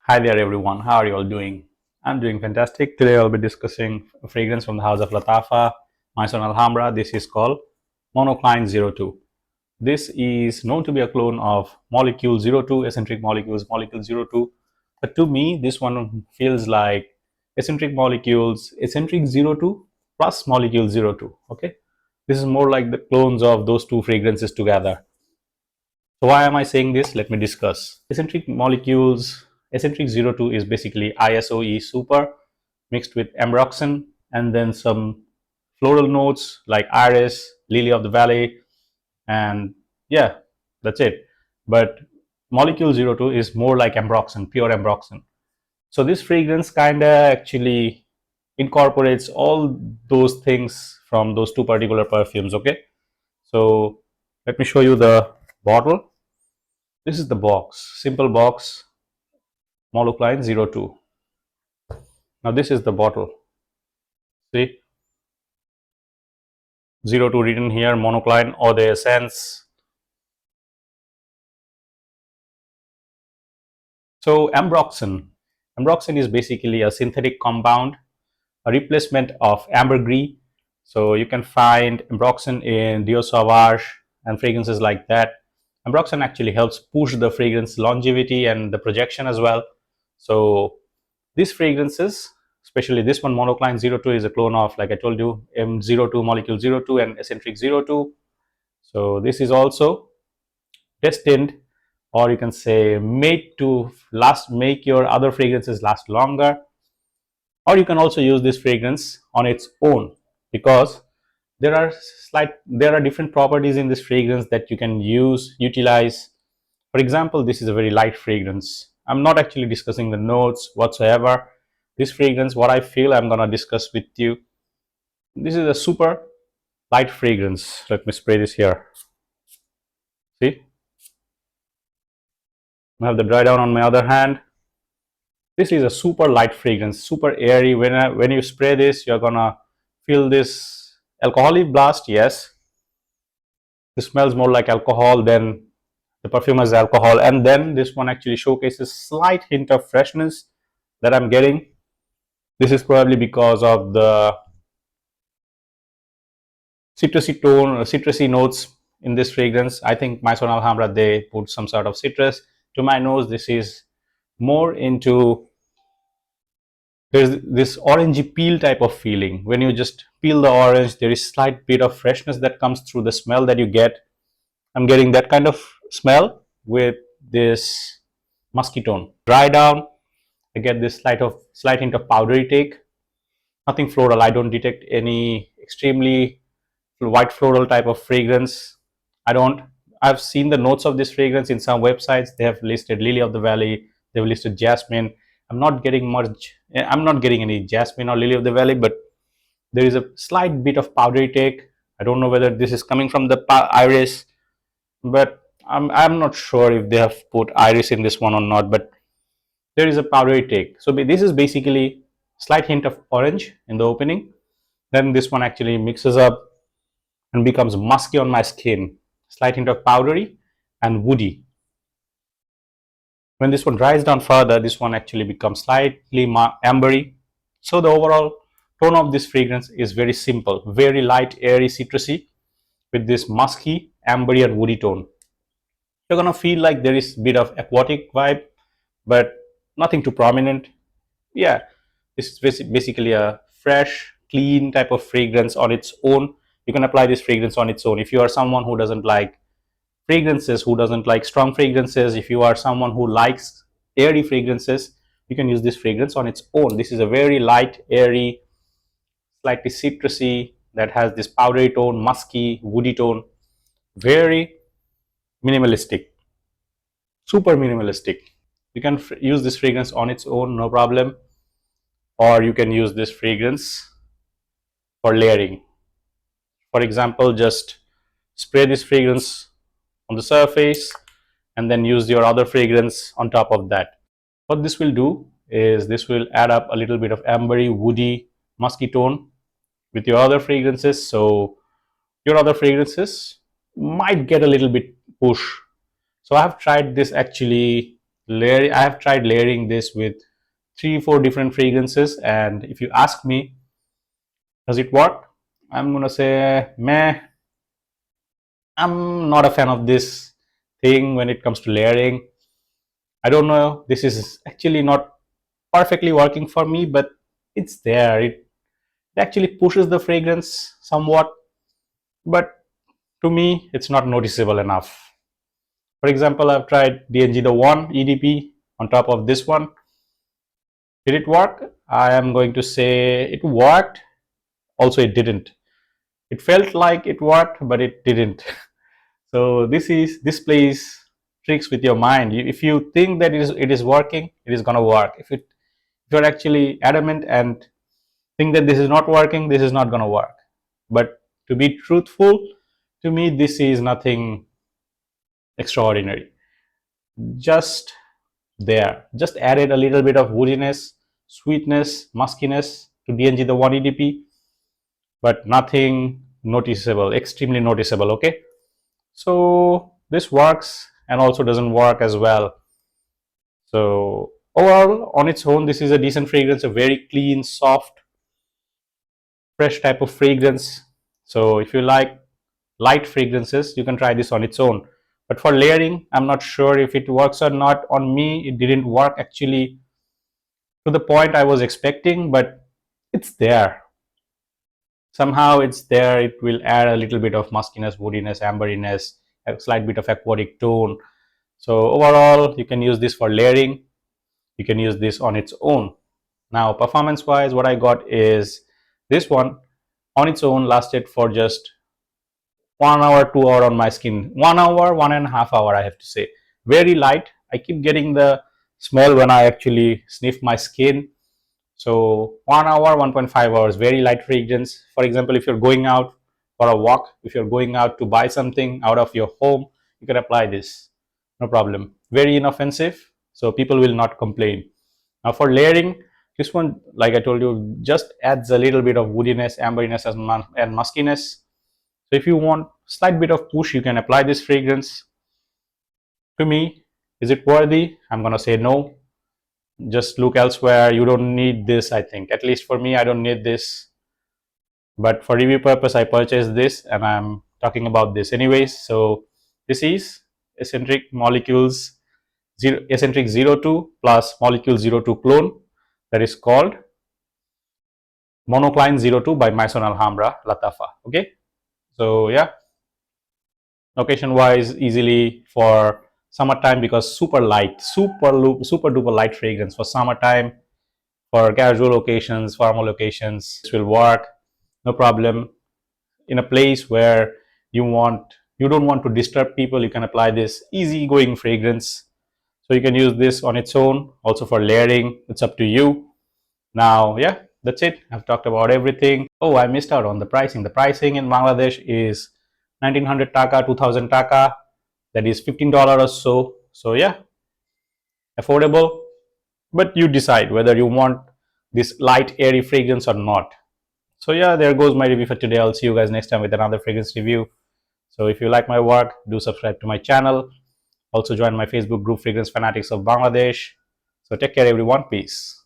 Hi there everyone, how are you all doing? I'm doing fantastic. Today I'll be discussing a fragrance from the house of Lattafa, Maison Alhambra. This is called Monocline 02. This is known to be a clone of Molecule 02, Escentric Molecules, Molecule 02. But to me, this one feels like Escentric Molecules, Escentric 02 plus Molecule 02. Okay, this is more like the clones of those two fragrances together. So why am I saying this? Let me discuss. Eccentric molecules, eccentric 02 is basically ISOE super mixed with ambroxan and then some floral notes like iris, lily of the valley, and yeah, that's it. But molecule 02 is more like ambroxan, pure ambroxan. So this fragrance kind of actually incorporates all those things from those two particular perfumes. Okay, so let me show you the bottle. This is the box, simple box, Monocline 02. Now this is the bottle. See, 02 written here, Monocline or the essence. So ambroxan is basically a synthetic compound, a replacement of ambergris. So you can find ambroxan in Dior Sauvage and fragrances like that. Ambroxan actually helps push the fragrance longevity and the projection as well. So these fragrances, especially this one, Monocline 02, is a clone of, like I told you, M02, Molecule 02 and Escentric 02. So this is also destined, or you can say made to last, make your other fragrances last longer. Or you can also use this fragrance on its own, because there are different properties in this fragrance that you can utilize. For example, this is a very light fragrance. I'm not actually discussing the notes whatsoever. This fragrance, what I feel, I'm gonna discuss with you. This is a super light fragrance. Let me spray this here. See, I have the dry down on my other hand. This is a super light fragrance, super airy. When you spray this, you're gonna feel this alcoholic blast. Yes, it smells more like alcohol than the perfume has alcohol. And then this one actually showcases slight hint of freshness that I'm getting. This is probably because of the citrusy tone, citrusy notes in this fragrance. I think Maison Alhambra, they put some sort of citrus. To my nose, this is more into, there's this orangey peel type of feeling. When you just peel the orange, there is slight bit of freshness that comes through the smell that you get. I'm getting that kind of smell with this musky tone. Dry down, I get this slight hint of powdery take. Nothing floral. I don't detect any extremely white floral type of fragrance. I don't. I've seen the notes of this fragrance in some websites. They have listed lily of the valley. They've listed jasmine. I'm not getting much. I'm not getting any jasmine or lily of the valley, but there is a slight bit of powdery take. I don't know whether this is coming from the iris, but I'm not sure if they have put iris in this one or not. But there is a powdery take. So this is basically slight hint of orange in the opening. Then this one actually mixes up and becomes musky on my skin. Slight hint of powdery and woody. When this one dries down further, this one actually becomes slightly ambery. So the overall tone of this fragrance is very simple, very light, airy, citrusy with this musky, ambery and woody tone. You're gonna feel like there is a bit of aquatic vibe, but nothing too prominent. Yeah, this is basically a fresh, clean type of fragrance on its own. You can apply this fragrance on its own. If you are someone who doesn't like fragrances, who doesn't like strong fragrances, if you are someone who likes airy fragrances, you can use this fragrance on its own. This is a very light, airy, slightly citrusy, that has this powdery tone, musky, woody tone, very minimalistic, super minimalistic. You can use this fragrance on its own, no problem, or you can use this fragrance for layering. For example, just spray this fragrance on the surface and then use your other fragrance on top of that. What this will do is this will add up a little bit of ambery, woody, musky tone with your other fragrances. So your other fragrances might get a little bit push. So I have tried this actually Layer, I have tried layering this with 3 4 different fragrances, and if you ask me, does it work? I'm gonna say meh. I'm not a fan of this thing when it comes to layering. I don't know, this is actually not perfectly working for me, but it's there. It actually pushes the fragrance somewhat, but to me it's not noticeable enough. For example, I've tried DNG the one EDP on top of this one. Did it work? I am going to say it worked. Also, it didn't. It felt like it worked, but it didn't. So this plays tricks with your mind. If you think that it is working, it is gonna work. If you're actually adamant and think that this is not working, this is not gonna work. But to be truthful, to me, this is nothing extraordinary. Just there, just added a little bit of woodiness, sweetness, muskiness to DNG the 1 EDP, but nothing noticeable, extremely noticeable. Okay, so this works and also doesn't work as well. So overall, on its own, this is a decent fragrance, a very clean, soft, fresh type of fragrance. So if you like light fragrances, you can try this on its own. But for layering, I'm not sure if it works or not. On me, it didn't work actually to the point I was expecting, but it's there. Somehow it's there. It will add a little bit of muskiness, woodiness, amberiness, a slight bit of aquatic tone. So overall, you can use this for layering. You can use this on its own. Now, performance wise, what I got is this one on its own lasted for just 1 hour, 2 hour on my skin. 1 hour, 1.5 hours, I have to say. Very light. I keep getting the smell when I actually sniff my skin. So 1 hour, 1.5 hours, very light fragrance. For example, if you're going out for a walk, if you're going out to buy something out of your home, you can apply this. No problem. Very inoffensive, so people will not complain. Now for layering, this one, like I told you, just adds a little bit of woodiness, amberiness, and muskiness. So if you want slight bit of push, you can apply this fragrance. To me, is it worthy? I'm gonna say no. Just look elsewhere. You don't need this, I think. At least for me, I don't need this. But for review purpose, I purchased this and I'm talking about this anyways. So this is Escentric Molecules Escentric 02 plus Molecule 02 clone, that is called Monocline 02 by Maison Alhambra Lattafa. Okay, so yeah, location wise, easily for summertime because super light, super duper light fragrance for summertime. For casual occasions, formal occasions, this will work, no problem. In a place where you don't want to disturb people, you can apply this easygoing fragrance. So you can use this on its own. Also for layering, it's up to you. Now, yeah, that's it. I've talked about everything. Oh, I missed out on the pricing. The pricing in Bangladesh is 1900 taka, 2000 taka. That is $15 or so. So yeah, affordable. But you decide whether you want this light, airy fragrance or not. So yeah, there goes my review for today. I'll see you guys next time with another fragrance review. So if you like my work, do subscribe to my channel. Also join my Facebook group, Fragrance Fanatics of Bangladesh. So take care everyone. Peace.